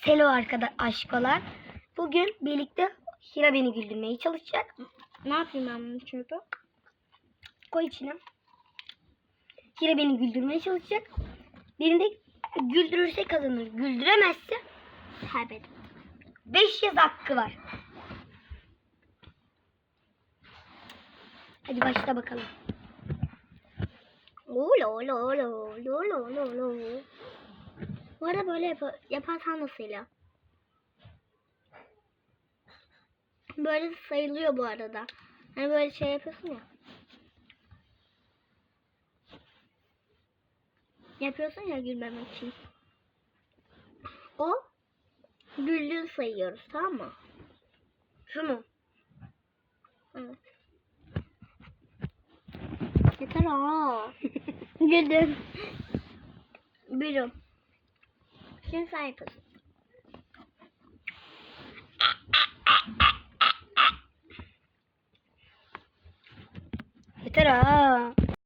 Selo aşkolar. Bugün birlikte Hira beni güldürmeye çalışacak. Ne yapayım ben bunu çünkü? Koy içine. Hira beni güldürmeye çalışacak. Birinde güldürürse kazanır. Güldüremezse kaybeder. 5 yaz hakkı var. Hadi başla bakalım. Bu arada böyle yaparsan nasıl ya? Böyle sayılıyor bu arada. Hani böyle şey yapıyorsun ya. Yapıyorsun ya gülmemek için. O güldüğünü sayıyoruz, tamam mı? Şu mu? Evet. Yeter ha. Güldüm. Buyurun. Şimdi sen yapıyorsun. Yeter ha.